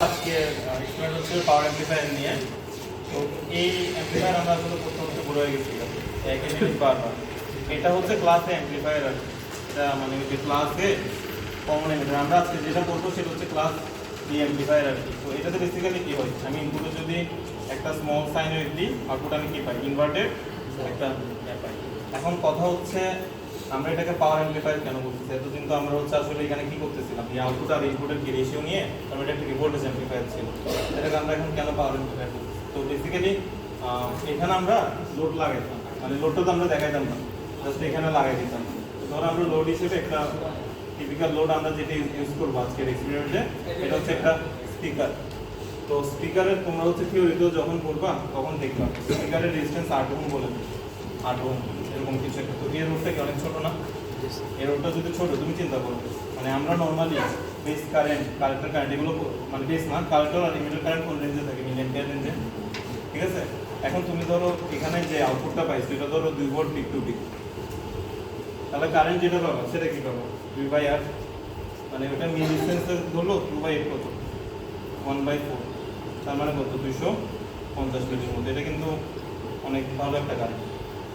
আজকে এক্সপেরিমেন্ট হচ্ছে পাওয়ার অ্যাম্পলিফায়ার নিয়ে। তো এই অ্যাম্পলিফায়ার আমরা আসলে প্রথম হচ্ছে বড় হয়ে গেছিলাম একই জিনিস বারবার। এটা হচ্ছে ক্লাস এ অ্যাম্পলিফায়ার আর কি। এটা মানে যে ক্লাস এ কমন অ্যাম্পলিফায়ার আমরা আজকে যেটা করবো সেটা হচ্ছে ক্লাস বি অ্যাম্পলিফায়ার আর কি। তো এটাতে বেসিক্যালি কি হয়, আমি ইনপুটে যদি একটা স্মল সাইন ওয়েভ দিই, আউটপুট আমি কি পাই, ইনভার্টেড একটা পাই। এখন কথা হচ্ছে আমরা এটাকে পাওয়ার অ্যাম্পলিফায়ার কেন বলতেছি? এতদিন তো আমরা হচ্ছে আসলে এখানে কি করতেছিলাম, এই আউটপুট আর ইনপুটের কি রেশিও নিয়ে আমরা এটা একটা ভোল্টেজ অ্যাম্পলিফায়ার ছিল, এটাকে আমরা এখন কেন পাওয়ার অ্যাম্পলিফায়ার করতেছি? তো বেসিক্যালি এখানে আমরা লোড লাগাইতাম, মানে লোডটা তো আমরা দেখাইতাম না, জাস্ট এখানে লাগাই দিতাম। ধরো আমরা লোড হিসেবে একটা টিপিক্যাল লোড আমরা যেটা ইউজ করবো আজকের এক্সপেরিমেন্টে, এটা হচ্ছে একটা স্পিকার। তো স্পিকারের তোমরা হচ্ছে থিওরিতেও যখন করবা তখন দেখবা স্পিকারের রেজিস্ট্যান্স 8 ওহম বলে, 8 ওহম এরকম কিছু একটা। তো এর রোডটা কি অনেক ছোট না? এর রোডটা যদি ছোট, তুমি চিন্তা করো, মানে আমরা normally base current, collector current এগুলো মানে বেস না, কালেক্টর আর ইমিটার কারেন্ট কোন রেঞ্জে থাকে, মিলিঅ্যাম্পিয়ার রেঞ্জে, ঠিক আছে? এখন তুমি ধরো এখানে যে আউটপুটটা পাইছো এটা ধরো 2 ভোল্ট পিক টু পিক, তাহলে কারেন্ট যেটা পাবো সেটা কি পাবো, 2/r, মানে ওটা মিলিসেন্সে ধরলো 2/8 কত, 1/4, তার মানে কত, 250 মিলির মধ্যে। এটা কিন্তু অনেক ভালো একটা কারেন্ট।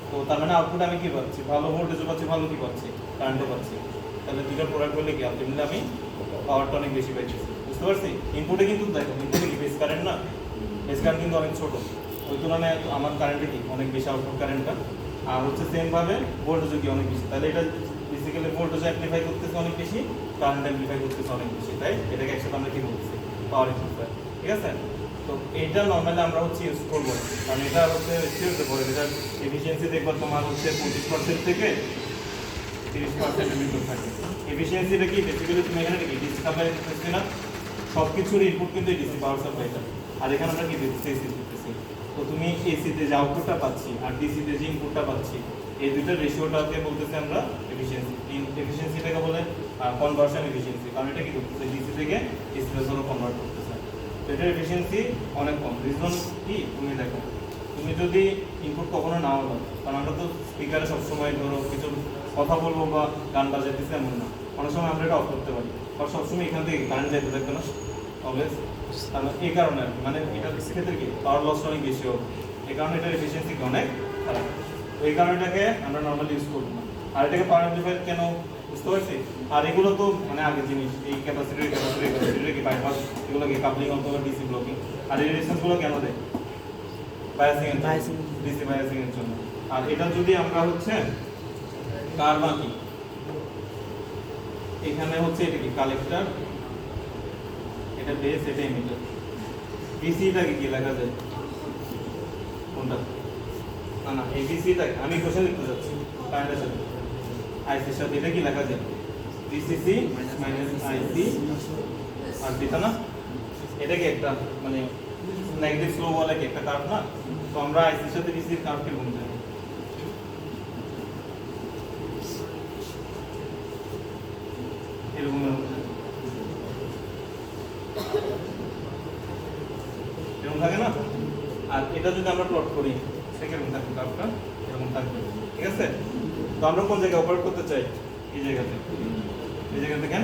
তো তার মানে আউটপুট আমি কি পাচ্ছি, ভালো ভোল্টেজও পাচ্ছি, ভালো কি পাচ্ছি, কারেন্টও পাচ্ছি। তাহলে দুটো প্রোডাক্ট করলে কি আলটিমেটলি আমি পাওয়ারটা অনেক বেশি পাইছি, বুঝতে পারছি? ইনপুটে কিন্তু দেখো, ইনপুটে কি বেস কারেন্ট না, বেস কারেন্ট কিন্তু অনেক ছোট, ওই তুলনায় আমার কারেন্টে কি অনেক বেশি আউটপুট কারেন্টটা, আর হচ্ছে সেম ভাবে ভোল্টেজও কি অনেক বেশি। তাহলে এটা বেসিক্যালি ভোল্টেজ অ্যাম্পলিফাই করতেছে অনেক বেশি, কারেন্ট অ্যাম্পলিফাই করতেছে অনেক বেশি, তাই এটাকে একসাথে আমরা কি বলতেছি, পাওয়ার অ্যাম্পলিফায়ার, ঠিক আছে? তো এইটা নর্মালি আমরা হচ্ছে ইউজ করবো, কারণ এটা হচ্ছে কি হতে পারে, এটার এফিসিয়েন্সি দেখবা তোমার হচ্ছে 25% থেকে 30% ভিতর থাকে। এফিসিয়েন্সিটা কি বেসিক্যালি তুমি এখানে কি ডিসি সাপ্লাই দিতেছি না, সব কিছুর ইনপুট কিন্তু ডিসি পাওয়ার সাপ্লাইটা, আর এখানে আমরা কি দিতেছি, এসি দিতেছি। তো তুমি এসিতে যে আউটপুটটা পাচ্ছি আর ডিসিতে যে ইনপুটটা পাচ্ছি, এই দুইটার রেশিওটাকে বলতেছি আমরা এফিসিয়েন্সি। এফিসিয়েন্সিটাকে বলে কনভার্সন এফিসিয়েন্সি, কারণ এটা কি করতেছে, ডিসি থেকে এসিতে ধরো কনভার্ট করতেছে। তো এটার এফিসিয়েন্সি অনেক কম। রিজন কি, তুমি দেখো, তুমি যদি ইনপুট কখনো নাও দাও, কারণ আমরা তো স্পিকারে সবসময় ধরো কিছু কথা বলবো বা গান বাজাইতেছে এমন না, অনেক সময় আমরা এটা অফ করতে পারি, আর সবসময় এখান থেকে কারেন্ট যাইতে থাকবে না অলওয়েজ। এই কারণে আর কি, মানে এটার ক্ষেত্রে কি পাওয়ার লস অনেক বেশি হবে, এই কারণে এটার এফিসিয়েন্সি অনেক খারাপ। তো এই কারণে এটাকে আমরা নর্মালি ইউজ করবো না। আর এটাকে পাওয়ার অ্যাম্পলিফায়ার কেন, বুঝতে পারছি? আর এগুলো তো মানে আগের জিনিস, এই ক্যাপাসিটর কি বাইপাস, এগুলো কি কাপলিং অথবা ডিসি ব্লকিং। আর এই রেজিস্ট্যান্সগুলো কেন দেয়, বায়াসিং এর জন্য, ডিসি বায়াসিং এর জন্য। আর এটা যদি আমরা হচ্ছে কার বাকি, এখানে হচ্ছে এটা কি কালেক্টর, এটা বেস, এটা এমিটার। ডিসিটাকে কি লেখা যায়, কোনটা, না না এবিসিটাকে আমি কোশ্চেন লিখতে যাচ্ছি, কারেন্টের সাথে আইসির সাথে, এটা কি লেখা যায়, ডিসিসি মাইনাস আইসি আর দিতা না, এটা কি একটা মানে নেগেটিভ স্লো বলে কি একটা কার্ভ না? তো আমরা আইসির সাথে ডিসির কার্ভকে গুণ জানি, এরকম এরকম থাকে না? আর এটা যদি আমরা প্লট করি সেরকম থাকবে, কার্ভটা এরকম থাকবে, ঠিক আছে? তো আমরা কোন জায়গায় অপারেট করতে চাই, এই জায়গাতে, এই জায়গাতে কেন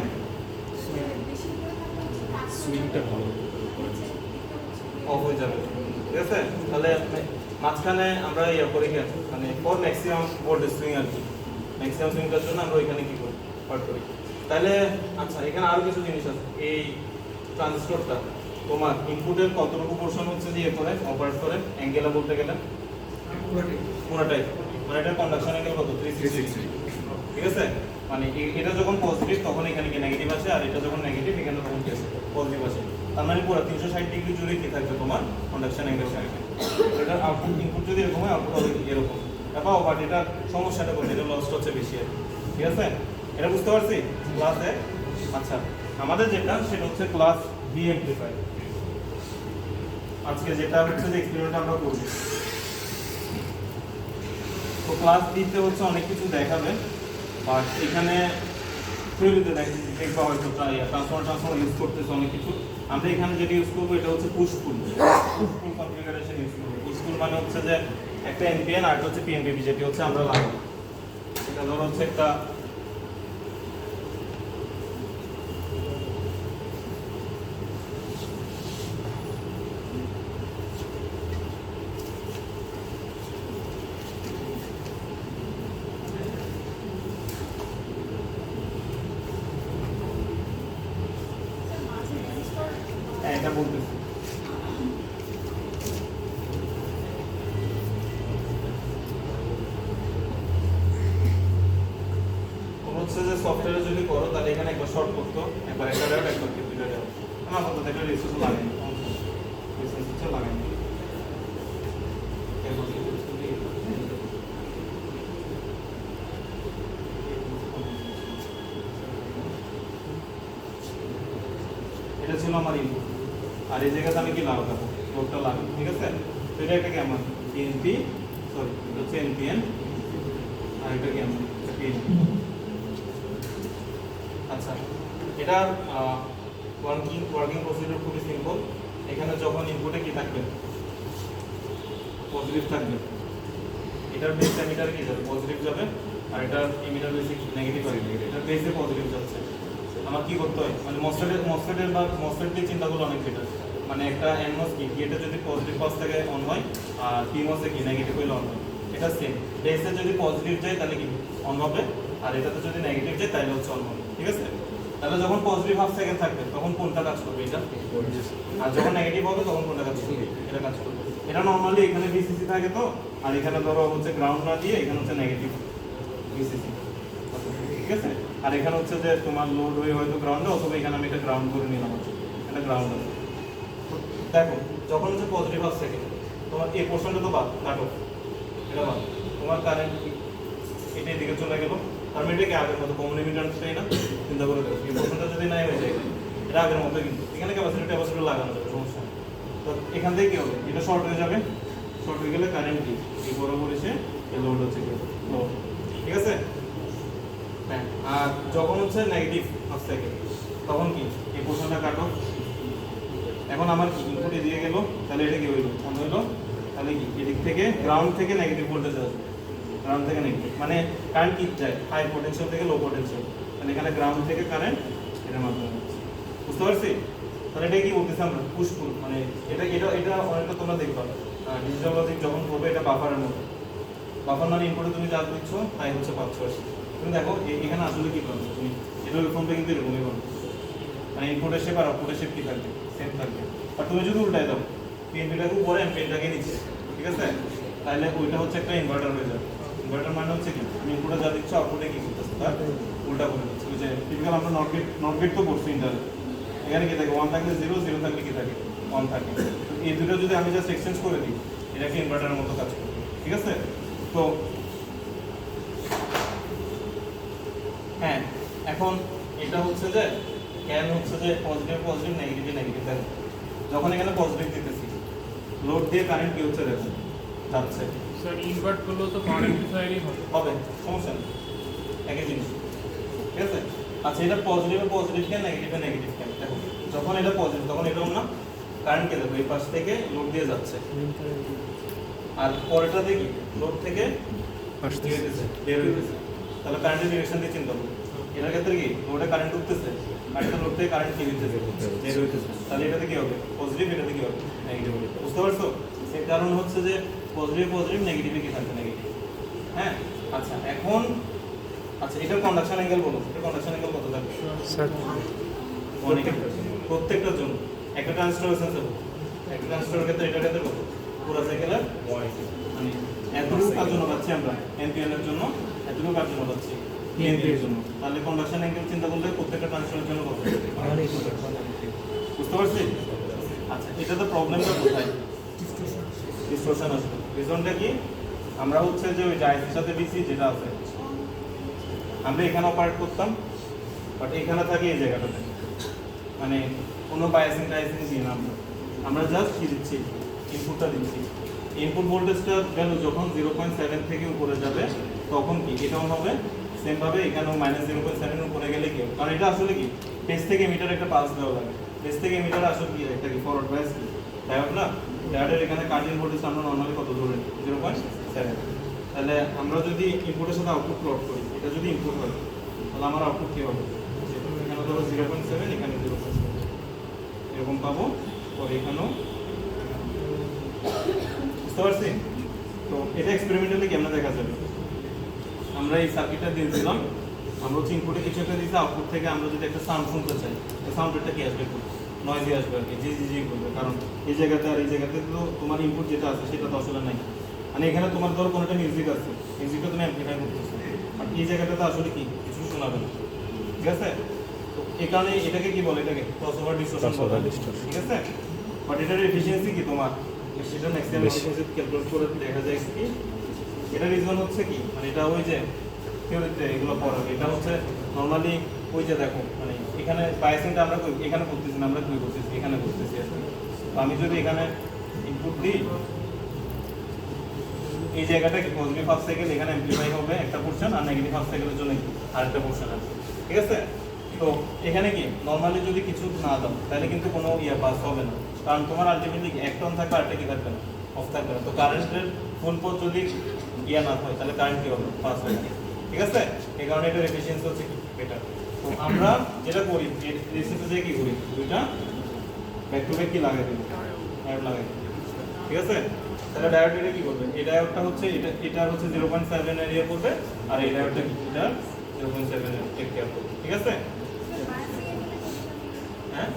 সুইংটা ভালো অফ হয়ে যাবে, ঠিক আছে? তাহলে মাঝখানে আমরা ইয়ে করি কেন, মানে ফর ম্যাক্সিমাম ভোল্টেজ সুইং আর কি, ম্যাক্সিমাম সুইংটার জন্য আমরা ওইখানে কি করি, অপারেট করি। তাহলে আচ্ছা, এখানে আরো কিছু জিনিস আছে। এই ট্রানজিস্টরটা তোমার ইনপুটের কতটুকু পোরশন হচ্ছে দিয়ে করে অপারেট করে, অ্যাঙ্গেলে বলতে গেলে পুরোটাই, মানে এটা কন্ডাকশন অ্যাঙ্গেল কত, 360, ঠিক আছে? মানে এটা যখন পজিটিভ তখন এখানে কি নেগেটিভ আছে, আর এটা যখন নেগেটিভ এখানে তখন কি আছে, পজিটিভ আছে। তার মানে পুরো 360 ডিগ্রি জুড়ে কি থাকবে তোমার কন্ডাকশন অ্যাঙ্গেল থাকবে। এটা আউটপুট ইনপুট যদি এরকম হয়, আউটপুট হবে এরকম, দেখো। বাট এটা সমস্যাটা কোথায়, এটা লস্ট হচ্ছে বেশি আর, ঠিক আছে? এটা বুঝতে পারছি ক্লাসে। আচ্ছা, আমাদের যেটা সেটা হচ্ছে ক্লাস বি অ্যাম্পলিফায়ার। আজকে যেটা হচ্ছে যে এক্সপেরিমেন্ট আমরা করব, তো ক্লাস বিতে হচ্ছে অনেক কিছু দেখাবে, বাট এখানে থিওরিতে দেখবা হয়তো ট্রান্সফর্মার ইউজ করতেছে অনেক কিছু। আমরা এখানে যেটা ইউজ করবো এটা হচ্ছে পুশ পুল কনফিগারেশন ইউজ করবো। পুশ পুল মানে হচ্ছে যে একটা এনপিএন আর একটা হচ্ছে পিএনপিপি, যেটি হচ্ছে আমরা লাগাবো। এটা ধরো হচ্ছে একটা এটা বলতেছি। হচ্ছে যে সফটওয়্যারে যদি করো তাহলে এখানে একবার শর্ট করতো, একবার একটা ডাউট একবার দুইটা ডাউট। আমার কথা একটা রিসোর্স লাগাইনি, রিসোর্স হচ্ছে লাগাইনি। এটা ছিল আমার ইনপুট, আর এই জায়গাতে আমি কি লাগাবো, লোডটা লাগাবো, ঠিক আছে। তো এটা একটা কেমন এনপি, সরি এটা হচ্ছে এনপিএন, আর এটা কেমন পিএনপি। আচ্ছা, এটা ওয়ার্কিং প্রসিডিউর খুবই সিম্পল। এখানে যখন ইনপুটে কি থাকবে, পজিটিভ থাকবে, এটার বেস এমিটার কি যাবে, পজিটিভ যাবে, আর এটার এমিটার বেসে নেগেটিভ আসবে। এটার বেসে পজিটিভ যাচ্ছে। আমার কি করতে হয়, মানে মসফেট দিয়ে চিন্তা করলে অনেক বেটার। মানে একটা এনমস কি এটা যদি পজিটিভ পাস থেকে অন হয়, আর পিমসে কি নেগেটিভ হইলে অন হয়, এটা সেম। বেসে যদি পজিটিভ যায় তাহলে কি অন হবে, আর এটাতে যদি নেগেটিভ যায় তাহলে হচ্ছে অন হবে, ঠিক আছে। তাহলে যখন পজিটিভ হাফ সেকেন্ড থাকবে তখন কোনটা কাজ করবে, এটা। আর যখন নেগেটিভ হবে তখন কোনটা কাজ করবে, এটা কাজ করবে। এটা নরমালি এখানে ভিসিসি থাকে তো, আর এখানে ধরো হচ্ছে গ্রাউন্ড না দিয়ে এখানে হচ্ছে নেগেটিভ ভিসিসি, ঠিক আছে। আর এখানে হচ্ছে যে তোমার লোড হয়ে হয়তো গ্রাউন্ডে, অথবা এখানে আমি এটা গ্রাউন্ড করে নিলাম, এটা গ্রাউন্ড আছে। দেখো যখন হচ্ছে পজিটিভ হাফ সেকেন্ড, তোমার এই পোর্শনটা তো বাদ, কাটো এটা বাদ, তোমার কারেন্ট এটা এদিকে চলে গেল। তার মানে এটা কি আগের মতো কমন এমিটারটাই না, চিন্তা করে দেখো এই পোর্শনটা যদি নাই হয়ে যায় এটা আগের মতো, কিন্তু এখানে ক্যাপাসিটর লাগানো যাবে, সমস্যা নেই। তো এখান থেকে কি হবে, এটা শর্ট হয়ে যাবে, শর্ট হয়ে গেলে কারেন্ট কি এই বরাবর এসে এই লোড হচ্ছে কি লোড, ঠিক আছে। হ্যাঁ, আর যখন হচ্ছে নেগেটিভ হাফ সেকেন্ড তখন কি এই পোর্শনটা কাটো। এখন আমার কি ইনপুট এদিকে গেল, তাহলে এটা কি হইলো, অন হইলো, তাহলে কি এদিক থেকে গ্রাউন্ড থেকে নেগেটিভ ভোল্টেজ আসবে, গ্রাউন্ড থেকে নেগেটিভ, মানে কারেন্ট কি যায় হাই পোটেনশিয়াল থেকে লো পোটেনশিয়াল, মানে এখানে গ্রাউন্ড থেকে কারেন্ট এটার মাধ্যমে যাচ্ছে, বুঝতে পারছি। তাহলে এটা কি বলতেছি আমরা পুশ পুল, মানে এটা এটা এটা অনেকটা তোমরা দেখবা ডিজিটাল লজিক যখন করবে, এটা বাফারের মতো। বাফার মানে ইনপুটে তুমি যা দিচ্ছ তাই হচ্ছে পাচ্ছ। তুমি দেখো এখানে আসলে কি করছো, তুমি এটা ফোনটা কিন্তু এরকমই করো, মানে ইনপুটের শেপ আর আউটপুটের শেপ কি থাকবে, সেম থাকবে। আর তুমি যদি উল্টাই দাও, পিএনপিটাকে উপরে এমপিএনটাকে নিচে, ঠিক আছে, তাহলে ওইটা হচ্ছে একটা ইনভার্টার হয়ে যাবে। ইনভার্টার মানে হচ্ছে কি তুমি ইনপুটে যা দিচ্ছ আউটপুটে কি করতেছো তার উল্টা করে দিচ্ছ। ওই যে টিপিক্যাল আমরা নট গেট তো পড়ছি ইন্টারে, এখানে কি থাকে 1 থাকলে 0, 0 থাকলে কি থাকে 1 থাকে। এই দুটো যদি আমি জাস্ট এক্সচেঞ্জ করে দিই, এটাকে ইনভার্টারের মতো কাজ করবে, ঠিক আছে। তো হ্যাঁ, এখন এটা হচ্ছে যে কেন হচ্ছে যে পজিটিভ পজিটিভ নেগেটিভ নেগেটিভ, দেখো যখন এখানে পজিটিভ দিতেছি লোড দিয়ে কারেন্ট কি হচ্ছে দেখো যাচ্ছে। স্যার ইনভার্ট করলেও তো পাওয়ার অ্যামপ্লিফায়ারই হবে, সমস্যা নেই, একই জিনিস, ঠিক আছে। আচ্ছা, এটা পজিটিভে পজিটিভ কেন, নেগেটিভে নেগেটিভ কেন, দেখো যখন এটা পজিটিভ তখন এটাও না কারেন্ট কে দেখো এই পাশ থেকে লোড দিয়ে যাচ্ছে, আর পরেরটা দেখি লোড থেকে বের হইতেছে, তাহলে কারেন্টের ডিরেকশন দিয়ে চিন্তা করো। এটার ক্ষেত্রে কি লোডে কারেন্ট উঠতেছে, আর এটা লোড থেকে কারেন্ট কি হইতেছে, বের হইতেছে, তাহলে এটাতে কি হবে পজিটিভ, এটাতে কি হবে নেগেটিভ হবে, বুঝতে পারছো। এর কারণ হচ্ছে যে পজিটিভ পজিটিভ নেগেটিভে কি থাকবে নেগেটিভ। হ্যাঁ, আচ্ছা এখন আচ্ছা এটার কন্ডাকশন অ্যাঙ্গেল বলো, এটা কন্ডাকশন অ্যাঙ্গেল কত থাকবে স্যার অনেক, প্রত্যেকটার জন্য একটা ট্রান্সফার সেন্সর, একটা ট্রান্সফারের ক্ষেত্রে এটার ক্ষেত্রে কত পুরো সাইকেলের মানে এতটুকু কাজ জন্য পাচ্ছি আমরা এনপিএল এর জন্য, এতটুকু কাজ জন্য পাচ্ছি এনপি এর জন্য, তাহলে কন্ডাকশন অ্যাঙ্গেল চিন্তা করলে প্রত্যেকটা ট্রান্সফারের জন্য কত, বুঝতে পারছি। আচ্ছা, এটাতে প্রবলেমটা কোথায়, ডিসটরশন আসবে। রিজনটা কি, আমরা হচ্ছে যে ওই জায়গার সাথে ডিসি যেটা আছে আমরা এখানে অপারেট করতাম, বাট এখানে থাকে এই জায়গাটাতে, মানে কোনো বায়াসিং টাইসিং দিই না আমরা জাস্ট কি দিচ্ছি ইনপুটটা দিচ্ছি। ইনপুট ভোল্টেজটার ভ্যালু যখন 0.7 থেকে উপরে যাবে তখন কি এটাও হবে সেম ভাবে, এখানেও -0.7 উপরে গেলে কি, কারণ এটা আসলে কি বেস থেকে মিটার একটা পাস দেওয়া লাগে, বেস থেকে মিটার আসলে কি একটা কি ফরওয়ার্ড বায়াস কি ডায়োড না, ডায়োডের এখানে কার্ডিন ভোল্টেজ আমরা নরমালি কত ধরে 0.7। তাহলে আমরা যদি ইনপুটের সাথে আউটপুট প্লট করি, এটা যদি ইনপুট হয় তাহলে আমার আউটপুট কি হবে, এখানে ধরো 0.7, এখানে 0.7 এরকম পাবো, পরে এখানেও, বুঝতে পারছি। তো এটা এক্সপেরিমেন্টালি কেমন দেখা যাবে, আমরা এই সার্কিটটা দিয়ে দিলাম, আমরা হচ্ছে ইনপুটে কিছু একটা দিয়েছি, আউটপুট থেকে আমরা যদি একটা সাউন্ড শুনতে চাই তো সাউন্ডটা কি আসবে, কি নয়েজি আসবে আর কি, জি জি জি করবে, কারণ এই জায়গাতে আর এই জায়গাতে তো তোমার ইনপুট যেটা আছে সেটা তো আসলে নাই। মানে এখানে তোমার ধরো কোনোটা মিউজিক আছে, মিউজিকটা তুমি অ্যাম্পলিফাই করতেছো, আর এই জায়গাতে তো আসলে কি কিছু শোনাবে না, ঠিক আছে? তো এই কারণে এটাকে কি বলে, এটাকে ক্রসওভার ডিসটরশন বলে, ঠিক আছে? বাট এটার এফিসিয়েন্সি কি তোমার, সেটা ম্যাক্সিমাম এফিসিয়েন্সি ক্যালকুলেট করে দেখা যায় কি, এটা রিজন হচ্ছে কি, মানে এটা ওই যে থিওরিতে এগুলো পড়া, এটা হচ্ছে নর্মালি ওই যে দেখো মানে এখানে বায়াসিংটা আমরা এখানে করতেছি না, আমরা কি করতেছি এখানে করতেছি আর কি। তো আমি যদি এখানে ইনপুট দিই, এই জায়গাটা কি পজিটিভ হাফ সাইকেল এখানে অ্যাম্পলিফাই হবে একটা পোরশন, আর নেগেটিভ হাফ সাইকেলের জন্য কি আরেকটা পোরশন আছে, ঠিক আছে? তো এখানে কি নর্মালি যদি কিছু না দাও তাহলে কিন্তু কোনো পাস হবে না, কারণ তোমার আলটিমেটলি একটা অন থাকবে আরেকটা কি থাকবে না, অফ থাকবে না। তো কারেন্টের ফুল পথ যদি না হয় তাহলে কারেন্ট কি হবে, পাস হবে, ঠিক আছে? এই কারণে এটার এফিসিয়েন্সি হচ্ছে কি বেটার। তো আমরা যেটা করি রেসিপি যে কি করি, দুইটা ব্যাক টু ব্যাক কি লাগাই দিই, ডায়োড লাগাই দিই, ঠিক আছে? তাহলে ডায়োড এটা কি করবে, এই ডায়োডটা হচ্ছে এটা হচ্ছে 0.7 এরিয়া করবে, আর এই ডায়োডটা কি এটা 0.7 এর টেক কেয়ার করবে, ঠিক আছে? হ্যাঁ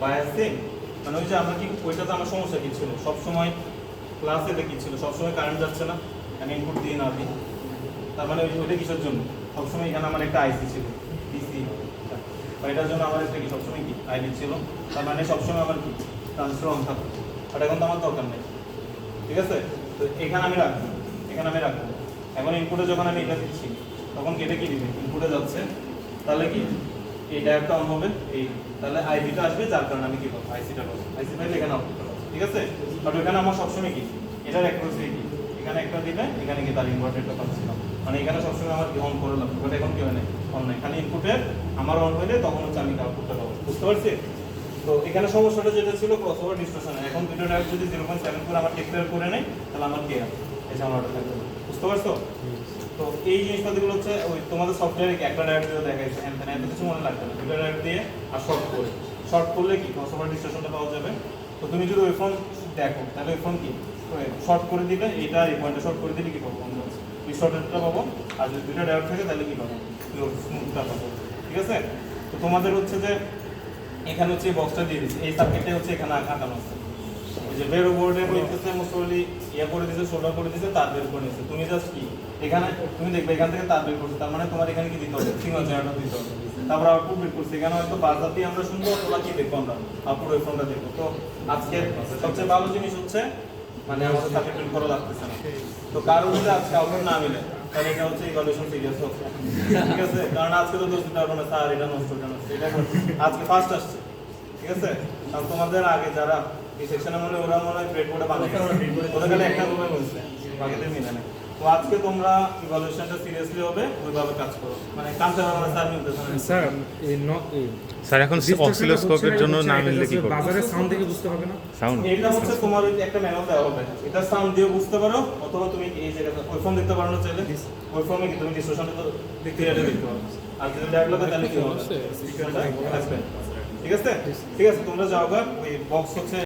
বায়াসিং মানে ওই যে আমরা কি ওইটা তো আমার সমস্যা কি ছিল, সব সময় ক্লাসে দেখি ছিল সব সময় কারেন্ট যাচ্ছে না, আমি ইনপুট দিয়ে না দিই, তার মানে ওইটা কিসের জন্য, সবসময় এখানে আমার একটা আইসি ছিল ডিসি, বা এটার জন্য আমার একটা কি সবসময় কি আইডি ছিল, তার মানে সবসময় আমার কি ট্রান্সফার অন থাকতো, বাট এখন তো আমার দরকার নেই, ঠিক আছে? তো এখানে আমি রাখবো, এখানে আমি রাখবো। এখন ইনপুটে যখন আমি এটা দিচ্ছি তখন কেটে কি দিবে, ইনপুটে যাচ্ছে, তাহলে কি এই ডায়োডটা অন হবে, এই তাহলে আইবিটা আসবে, যার কারণে আমি কি পাবো, আইসিটা পাবো, আইসি পাইলে এখানে আউটপুট পাবো, ঠিক আছে? বাট ওখানে আমার সবসময় কি এটার অ্যাক্রোসে কি এখানে একটা দিলে এখানে কি তার ইনভার্টারটা পাচ্ছিলাম, মানে এখানে সবসময় আমার কি অন করে লাগবে, বাট এখন কি হয় না, অন নাই, খালি ইনপুটের আমার অন হইলে তখন হচ্ছে আমি আউটপুটটা পাবো, বুঝতে পারছি? তো এখানে সমস্যাটা যেটা ছিল ক্রসওভার ডিসটরশন, এখন দুটো ডায়োড যদি 0.7 করে আমার টেক কেয়ার করে নেয় তাহলে আমার কি হয়, এই ঝামেলাটা থাকবে, বুঝতে পারছো? তো এই জিনিসপাতিগুলো হচ্ছে ওই তোমাদের সফটওয়্যারে একটা ডায়োড দিয়ে দেখাইছে, এত কিছু মনে লাগবে না, দুটো ডায়োড দিয়ে আর শর্ট করলে কি ক্রসওভার ডিসটরশনটা পাওয়া যাবে। তো তুমি যদি ওই ফোন দেখো তাহলে ওই ফোন কি শর্ট করে দিলে, এটা এই পয়েন্টে শর্ট করে দিলে কি পাবো, ডিসটরশনটা পাবো, আর যদি দুটো ডায়োড থাকে তাহলে কি পাবো, স্মুথটা পাবো, ঠিক আছে? তো তোমাদের হচ্ছে যে এখানে হচ্ছে বক্সটা দিয়ে দিচ্ছে, এই সার্কিটটা হচ্ছে এখানে আঁকানো আছে, ওই যে বেরো বোর্ডে বলতেছে মোস্টলি ইয়ে করে দিয়েছে, সোল্ডার করে দিয়েছে, তার বের করে নিয়েছে, তুমি জাস্ট কি এখানে তুমি দেখবে এখান থেকে তার বের করছে, তার মানে তোমার এখানে কি দিতে হবে, সিগন্যাল জেনারেটর দিতে হবে, তারপর আউটপুট বের করছে, এখানে হয়তো বাজাতেই আমরা শুনবো অথবা কি দেখবো আমরা আউটপুট ওই ফোনটা দেখবো। তো আজকে সবচেয়ে ভালো জিনিস হচ্ছে মানে আমাদের সার্কিট বের করা লাগতেছে না, তো কারো যদি আজকে আউটপুট না মিলে তাহলে এটা হচ্ছে ইভালুয়েশন সিরিয়াস হচ্ছে, ঠিক আছে? কারণ আজকে তো দোষ দিতে পারবো না, স্যার এটা নষ্ট, এটা নষ্ট, এটা আজকে ফার্স্ট আসছে, ঠিক আছে? কারণ তোমাদের আগে যারা এই সেকশনে মনে ওরা মনে হয় ব্রেড বোর্ডে বানিয়ে ওদের খালি একটা রুমে বলছে, বাকিদের মিলে নেই। তো আজকে তোমরা ইভালুয়েশনটা সিরিয়াসলি হবে, ওইভাবে কাজ করো, মানে কামতে পারবে না স্যার মিলতেছে না স্যার স্যার এখন অসিলোস্কোপের জন্য না মিললে কি করব, বাজারে সাউন্ড দেখে বুঝতে হবে না, সাউন্ড এটা হচ্ছে তোমার ওই একটা ম্যানুয়াল দেওয়া হবে, এটা সাউন্ড দিয়ে বুঝতে পারো, অথবা তুমি এই জায়গাতে ওই ফোন দেখতে পারো না চাইলে ওই ফোনে কি তুমি ডিসটরশনটা তো দেখতে পারো, আর যদি ডায়োড লাগে তাহলে কি হবে, ঠিক আছে? ঠিক আছে তোমরা যাও গা, ওই বক্স হচ্ছে